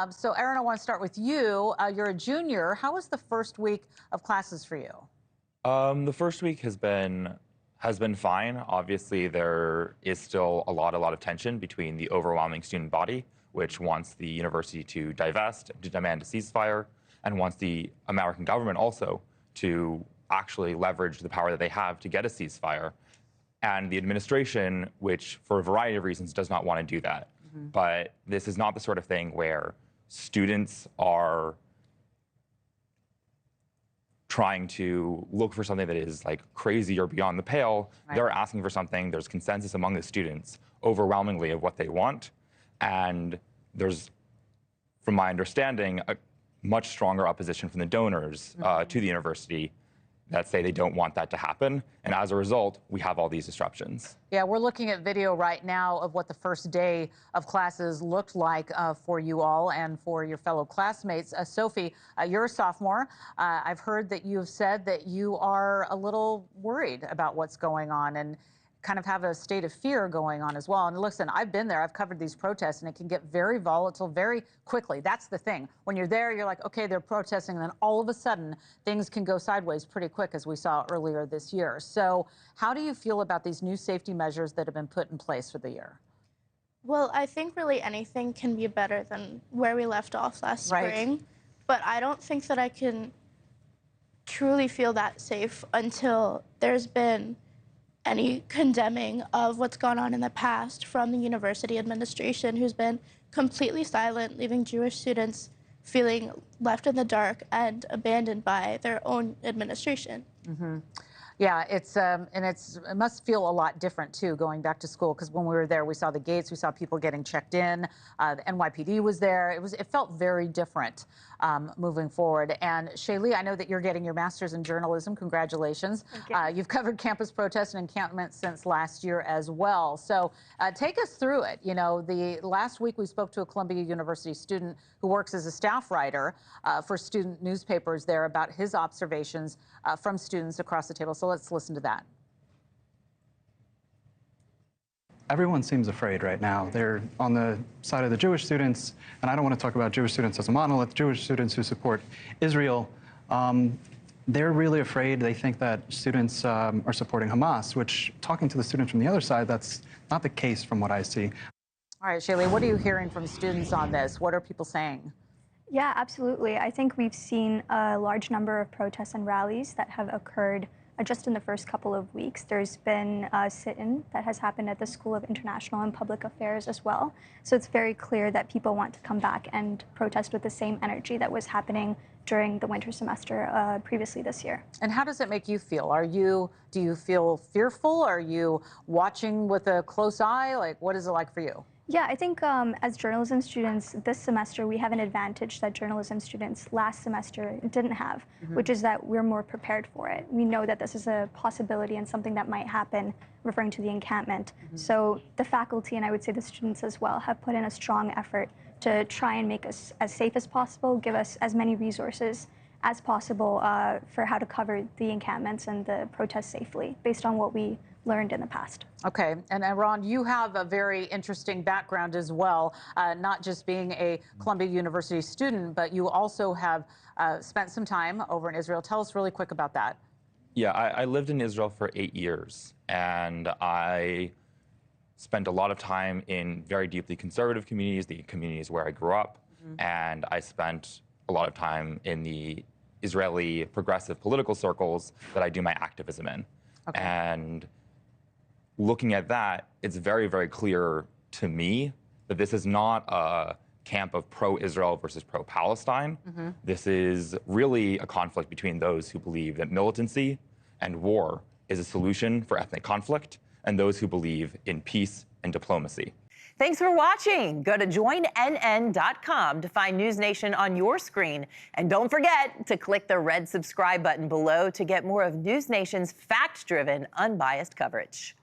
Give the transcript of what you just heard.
So, Aharon, I want to start with you. You're a junior. How was the first week of classes for you? The first week has been fine. Obviously, there is still a lot of tension between the overwhelming student body, which wants the university to divest, to demand a ceasefire, and wants the American government also to actually leverage the power that they have to get a ceasefire, and the administration, which for a variety of reasons does not want to do that. But this is not the sort of thing where students are trying to look for something that is like crazy or beyond the pale. Right. They're asking for something. There's consensus among the students overwhelmingly of what they want. And there's, from my understanding, a much stronger opposition from the donors to the university that say they don't want that to happen. And as a result, we have all these disruptions. Yeah, we're looking at video right now of what the first day of classes looked like for you all and for your fellow classmates. Sophie, you're a sophomore. I've heard that you've said that you are a little worried about what's going on and kind of have a state of fear going on as well. And listen, I've been there, I've covered these protests, and it can get very volatile very quickly. That's the thing. When you're there, you're like, okay, they're protesting, and then all of a sudden, things can go sideways pretty quick, as we saw earlier this year. So how do you feel about these new safety measures that have been put in place for the year? Well, I think really anything can be better than where we left off last spring. But I don't think that I can truly feel that safe until there's been any condemning of what's gone on in the past from the university administration, who's been completely silent, leaving Jewish students feeling left in the dark and abandoned by their own administration. Yeah, it must feel a lot different too going back to school, because when we were there, we saw the gates, we saw people getting checked in, the NYPD was there. It felt very different moving forward. And Shailee, I know that you're getting your master's in journalism. Congratulations. You've covered campus protests and encampments since last year as well. So take us through it. You know, the last week we spoke to a Columbia University student who works as a staff writer for student newspapers there about his observations from students across the table. So let's listen to that. Everyone seems afraid right now. They're on the side of the Jewish students, and I don't want to talk about Jewish students as a monolith. Jewish students who support Israel, they're really afraid. They think that students are supporting Hamas, which, talking to the students from the other side, that's not the case from what I see. All right, Shailee, what are you hearing from students on this? What are people saying? Yeah, absolutely. I think we've seen a large number of protests and rallies that have occurred just in the first couple of weeks. There's been a sit-in that has happened at the School of International and Public Affairs as well. So it's very clear that people want to come back and protest with the same energy that was happening during the winter semester previously this year. And how does it make you feel? Do you feel fearful? Are you watching with a close eye? Like, what is it like for you? Yeah, I think as journalism students this semester, we have an advantage that journalism students last semester didn't have, which is that we're more prepared for it. We know that this is a possibility and something that might happen, referring to the encampment. So the faculty, and I would say the students as well, have put in a strong effort to try and make us as safe as possible, give us as many resources as possible for how to cover the encampments and the protests safely, based on what we learned in the past. Okay, and Aharon, you have a very interesting background as well, not just being a Columbia University student, but you also have spent some time over in Israel. Tell us really quick about that. Yeah, I lived in Israel for 8 years, and I spent a lot of time in very deeply conservative communities, the communities where I grew up, and I spent a lot of time in the Israeli progressive political circles that I do my activism in. Okay. And looking at that, it's very, very clear to me that this is not a camp of pro-Israel versus pro-Palestine. This is really a conflict between those who believe that militancy and war is a solution for ethnic conflict and those who believe in peace and diplomacy. Thanks for watching. Go to joinnn.com to find NewsNation on your screen. And don't forget to click the red subscribe button below to get more of NewsNation's fact-driven, unbiased coverage.